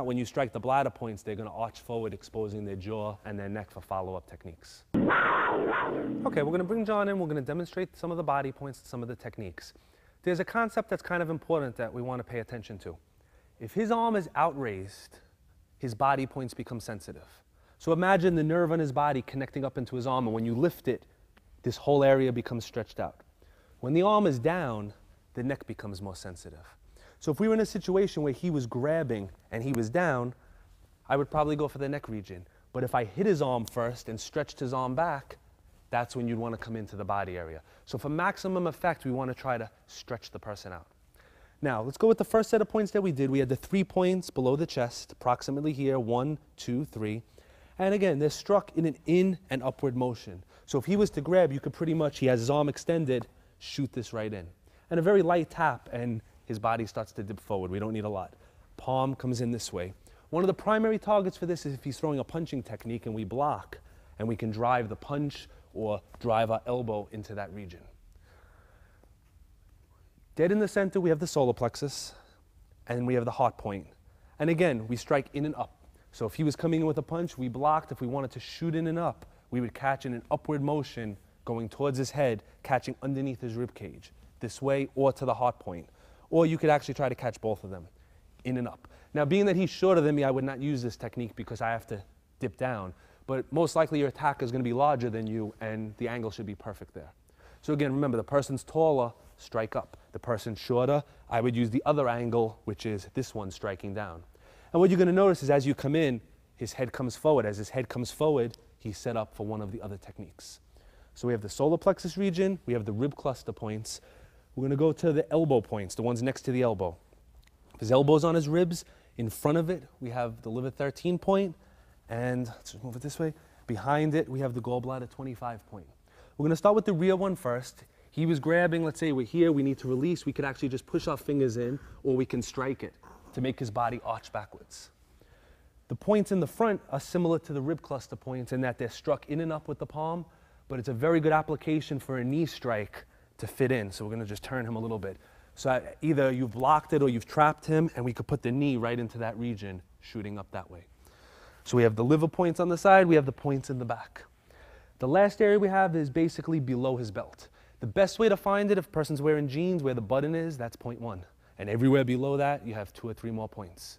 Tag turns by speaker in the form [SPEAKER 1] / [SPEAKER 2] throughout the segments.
[SPEAKER 1] When you strike the bladder points, they're going to arch forward, exposing their jaw and their neck for follow-up techniques. Okay, we're going to bring John in. We're going to demonstrate some of the body points and some of the techniques. There's a concept that's kind of important that we want to pay attention to. If his arm is outraised, his body points become sensitive. So imagine the nerve on his body connecting up into his arm, and when you lift it, this whole area becomes stretched out. When the arm is down, the neck becomes more sensitive. So if we were in a situation where he was grabbing and he was down, I would probably go for the neck region. But if I hit his arm first and stretched his arm back, that's when you'd want to come into the body area. So for maximum effect, we want to try to stretch the person out. Now, let's go with the first set of points that we did. We had the 3 points below the chest, approximately here, 1, 2, 3. And again, they're struck in an in and upward motion. So if he was to grab, you could pretty much, he has his arm extended, shoot this right in. And a very light tap, and his body starts to dip forward. We don't need a lot. Palm comes in this way. One of the primary targets for this is if he's throwing a punching technique and we block, and we can drive the punch or drive our elbow into that region. Dead in the center, we have the solar plexus, and we have the heart point. And again, we strike in and up. So if he was coming in with a punch, we blocked. If we wanted to shoot in and up, we would catch in an upward motion going towards his head, catching underneath his rib cage, this way or to the heart point. Or you could actually try to catch both of them, in and up. Now, being that he's shorter than me, I would not use this technique because I have to dip down. But most likely your attacker is going to be larger than you, and the angle should be perfect there. So again, remember, the person's taller, strike up. The person's shorter, I would use the other angle, which is this one striking down. And what you're going to notice is as you come in, his head comes forward. As his head comes forward, he's set up for one of the other techniques. So we have the solar plexus region, we have the rib cluster points. We're going to go to the elbow points, the ones next to the elbow. His elbow's on his ribs. In front of it, we have the liver 13 point. And let's just move it this way. Behind it, we have the gallbladder 25 point. We're going to start with the rear one first. He was grabbing, let's say we're here, we need to release. We could actually just push our fingers in, or we can strike it to make his body arch backwards. The points in the front are similar to the rib cluster points in that they're struck in and up with the palm, but it's a very good application for a knee strike to fit in. So we're going to just turn him a little bit. So either you've blocked it or you've trapped him, and we could put the knee right into that region, shooting up that way. So we have the liver points on the side, we have the points in the back. The last area we have is basically below his belt. The best way to find it, if a person's wearing jeans, where the button is, that's point 1. And everywhere below that, you have 2 or 3 more points.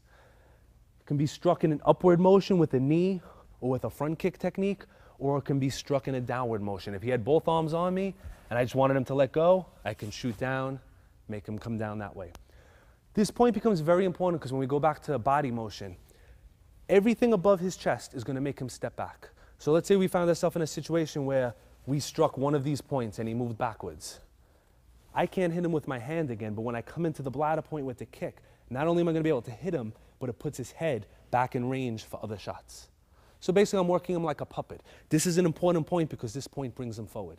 [SPEAKER 1] It can be struck in an upward motion with a knee or with a front kick technique, or it can be struck in a downward motion. If he had both arms on me and I just wanted him to let go, I can shoot down, make him come down that way. This point becomes very important because when we go back to body motion, everything above his chest is going to make him step back. So let's say we found ourselves in a situation where we struck one of these points and he moved backwards. I can't hit him with my hand again, but when I come into the bladder point with the kick, not only am I going to be able to hit him, but it puts his head back in range for other shots. So basically, I'm working him like a puppet. This is an important point because this point brings him forward.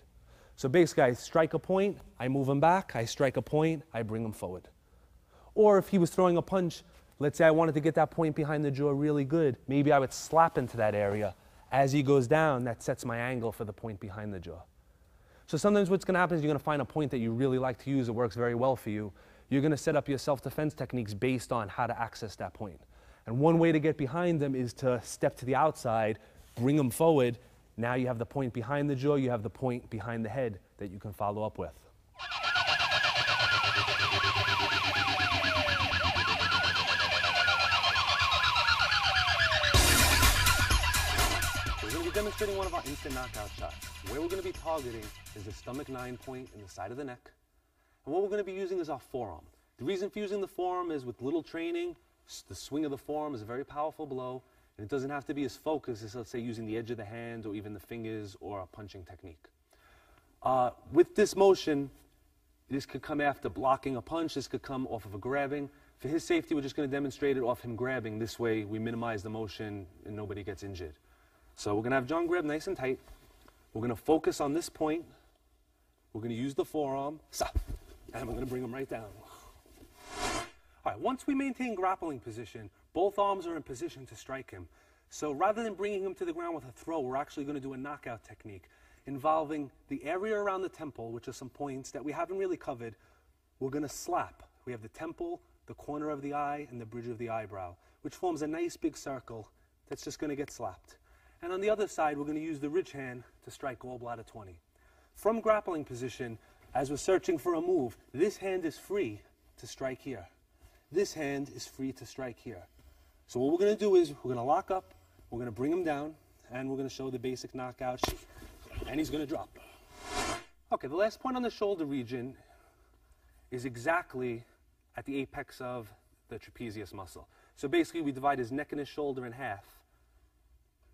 [SPEAKER 1] So basically, I strike a point, I move him back, I strike a point, I bring him forward. Or if he was throwing a punch, let's say I wanted to get that point behind the jaw really good, maybe I would slap into that area. As he goes down, that sets my angle for the point behind the jaw. So sometimes what's going to happen is you're going to find a point that you really like to use that works very well for you. You're going to set up your self-defense techniques based on how to access that point. And one way to get behind them is to step to the outside, bring them forward. Now you have the point behind the jaw, you have the point behind the head that you can follow up with. We're going to be demonstrating one of our instant knockout shots. Where we're going to be targeting is the stomach 9 point in the side of the neck. And what we're going to be using is our forearm. The reason for using the forearm is with little training, the swing of the forearm is a very powerful blow, and it doesn't have to be as focused as, let's say, using the edge of the hand or even the fingers or a punching technique. With this motion, this could come after blocking a punch, this could come off of a grabbing. For his safety, we're just going to demonstrate it off him grabbing. This way, we minimize the motion and nobody gets injured. So we're going to have John grab nice and tight. We're going to focus on this point. We're going to use the forearm, and we're going to bring him right down. All right, once we maintain grappling position, both arms are in position to strike him. So rather than bringing him to the ground with a throw, we're actually going to do a knockout technique involving the area around the temple, which are some points that we haven't really covered. We're going to slap. We have the temple, the corner of the eye, and the bridge of the eyebrow. which forms a nice big circle that's just going to get slapped. And on the other side, we're going to use the ridge hand to strike gallbladder 20. From grappling position, as we're searching for a move, this hand is free to strike here. This hand is free to strike here. So what we're going to do is we're going to lock up, we're going to bring him down, and we're going to show the basic knockout, and he's going to drop. Okay, the last point on the shoulder region is exactly at the apex of the trapezius muscle. So basically we divide his neck and his shoulder in half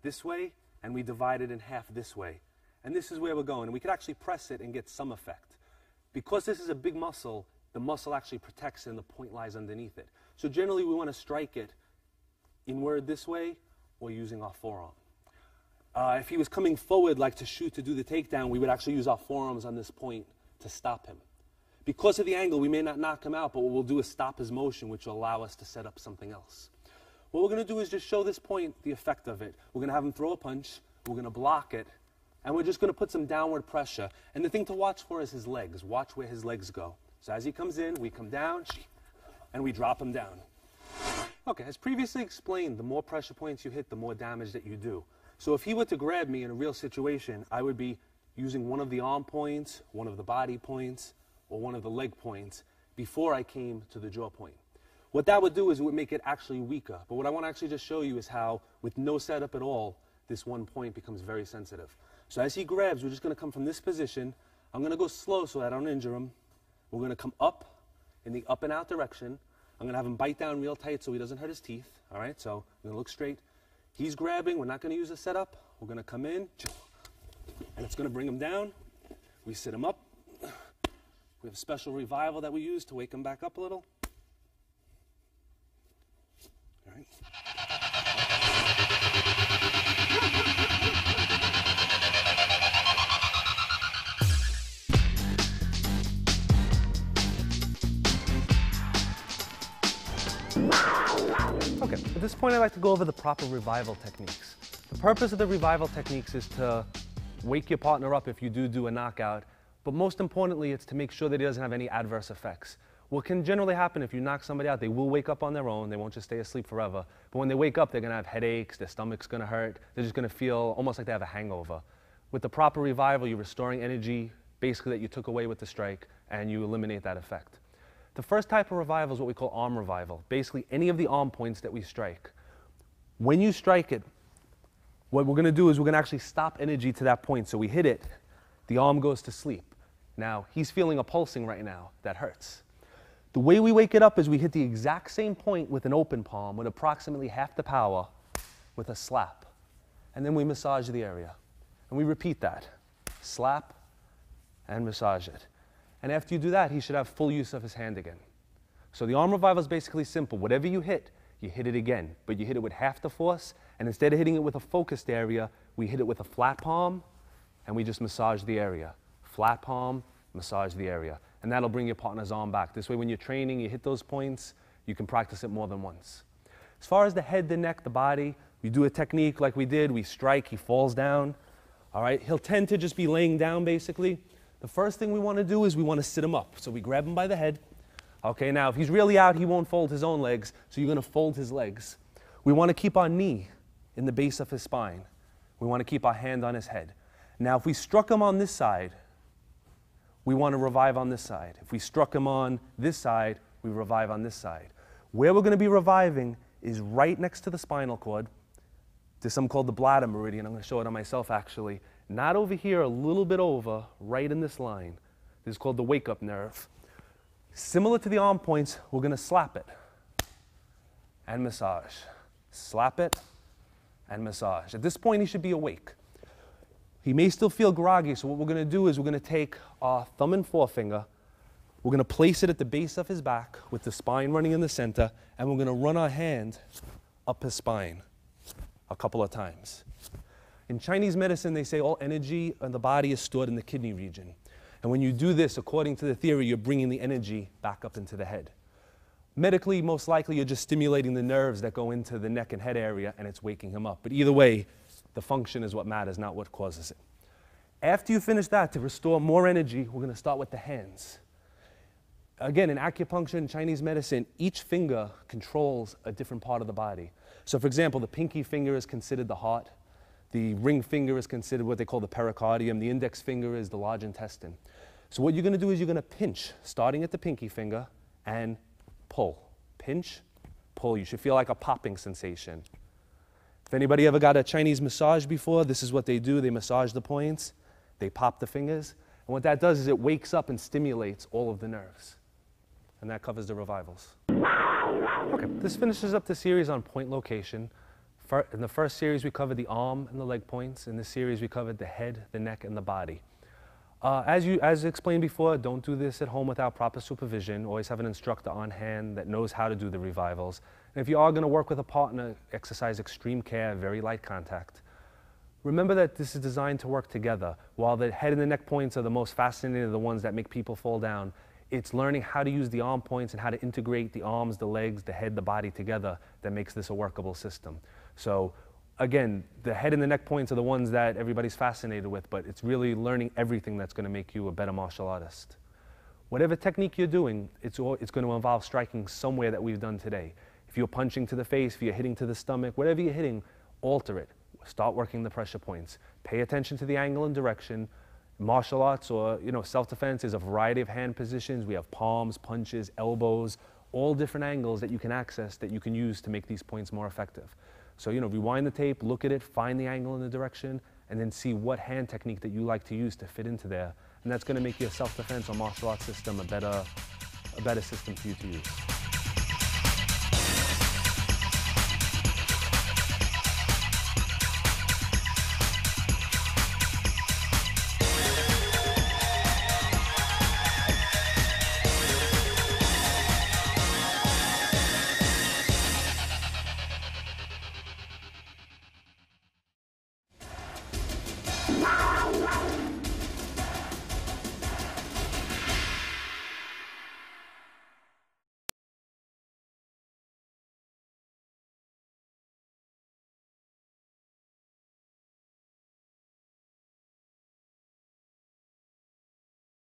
[SPEAKER 1] this way, and we divide it in half this way. And this is where we're going. And we could actually press it and get some effect. Because this is a big muscle, the muscle actually protects it and the point lies underneath it. So generally we want to strike it inward this way or using our forearm. If he was coming forward like to shoot to do the takedown, we would actually use our forearms on this point to stop him. Because of the angle, we may not knock him out, but what we'll do is stop his motion, which will allow us to set up something else. What we're going to do is just show this point the effect of it. We're going to have him throw a punch, we're going to block it, and we're just going to put some downward pressure. And the thing to watch for is his legs. Watch where his legs go. So as he comes in, we come down, and we drop him down. Okay, as previously explained, the more pressure points you hit, the more damage that you do. So if he were to grab me in a real situation, I would be using one of the arm points, one of the body points, or one of the leg points before I came to the jaw point. What that would do is it would make it actually weaker. But what I want to actually just show you is how, with no setup at all, this one point becomes very sensitive. So as he grabs, we're just going to come from this position. I'm going to go slow so I don't injure him. We're going to come up in the up and out direction. I'm going to have him bite down real tight so he doesn't hurt his teeth. All right, so I'm going to look straight. He's grabbing. We're not going to use a setup. We're going to come in, and it's going to bring him down. We sit him up. We have a special revival that we use to wake him back up a little. All right. Okay, at this point I'd like to go over the proper revival techniques. The purpose of the revival techniques is to wake your partner up if you do a knockout, but most importantly it's to make sure that he doesn't have any adverse effects. What can generally happen if you knock somebody out, they will wake up on their own, they won't just stay asleep forever, but when they wake up they're going to have headaches, their stomach's going to hurt, they're just going to feel almost like they have a hangover. With the proper revival, you're restoring energy basically that you took away with the strike, and you eliminate that effect. The first type of revival is what we call arm revival. Basically, any of the arm points that we strike. When you strike it, what we're going to do is we're going to actually stop energy to that point. So we hit it, the arm goes to sleep. Now, he's feeling a pulsing right now. That hurts. The way we wake it up is we hit the exact same point with an open palm with approximately half the power with a slap. And then we massage the area. And we repeat that. Slap and massage it. And after you do that, he should have full use of his hand again. So the arm revival is basically simple. Whatever you hit it again, but you hit it with half the force, and instead of hitting it with a focused area, we hit it with a flat palm, and we just massage the area. Flat palm, massage the area. And that'll bring your partner's arm back. This way, when you're training, you hit those points, you can practice it more than once. As far as the head, the neck, the body, we do a technique like we did. We strike, he falls down. All right, he'll tend to just be laying down, basically. The first thing we want to do is we want to sit him up. So we grab him by the head. Okay, now if he's really out, he won't fold his own legs, so you're going to fold his legs. We want to keep our knee in the base of his spine. We want to keep our hand on his head. Now if we struck him on this side, we want to revive on this side. If we struck him on this side, we revive on this side. Where we're going to be reviving is right next to the spinal cord. There's something called the Bladder Meridian. I'm going to show it on myself actually. Not over here, a little bit over, right in this line. This is called the wake-up nerve. Similar to the arm points, we're going to slap it and massage. Slap it and massage. At this point, he should be awake. He may still feel groggy, so what we're going to do is we're going to take our thumb and forefinger, we're going to place it at the base of his back with the spine running in the center, and we're going to run our hand up his spine a couple of times. In Chinese medicine, they say all energy in the body is stored in the kidney region. And when you do this, according to the theory, you're bringing the energy back up into the head. Medically, most likely, you're just stimulating the nerves that go into the neck and head area, and it's waking him up. But either way, the function is what matters, not what causes it. After you finish that, to restore more energy, we're going to start with the hands. Again, in acupuncture and Chinese medicine, each finger controls a different part of the body. So for example, the pinky finger is considered the heart. The ring finger is considered what they call the pericardium. The index finger is the large intestine. So what you're going to do is you're going to pinch, starting at the pinky finger, and pull. Pinch, pull. You should feel like a popping sensation. If anybody ever got a Chinese massage before, this is what they do. They massage the points. They pop the fingers. And what that does is it wakes up and stimulates all of the nerves. And that covers the revivals. Okay, this finishes up the series on point location. In the first series, we covered the arm and the leg points. In this series, we covered the head, the neck, and the body. As explained before, don't do this at home without proper supervision. Always have an instructor on hand that knows how to do the revivals. And if you are going to work with a partner, exercise extreme care, very light contact. Remember that this is designed to work together. While the head and the neck points are the most fascinating, the ones that make people fall down, it's learning how to use the arm points and how to integrate the arms, the legs, the head, the body together that makes this a workable system. So again, the head and the neck points are the ones that everybody's fascinated with, but it's really learning everything that's going to make you a better martial artist. Whatever technique you're doing, it's going to involve striking somewhere that we've done today. If you're punching to the face, if you're hitting to the stomach, whatever you're hitting, alter it. Start working the pressure points. Pay attention to the angle and direction. Martial arts or self-defense is a variety of hand positions. We have palms, punches, elbows, all different angles that you can access that you can use to make these points more effective. So rewind the tape, look at it, find the angle and the direction, and then see what hand technique that you like to use to fit into there. And that's going to make your self-defense or martial arts system a better system for you to use.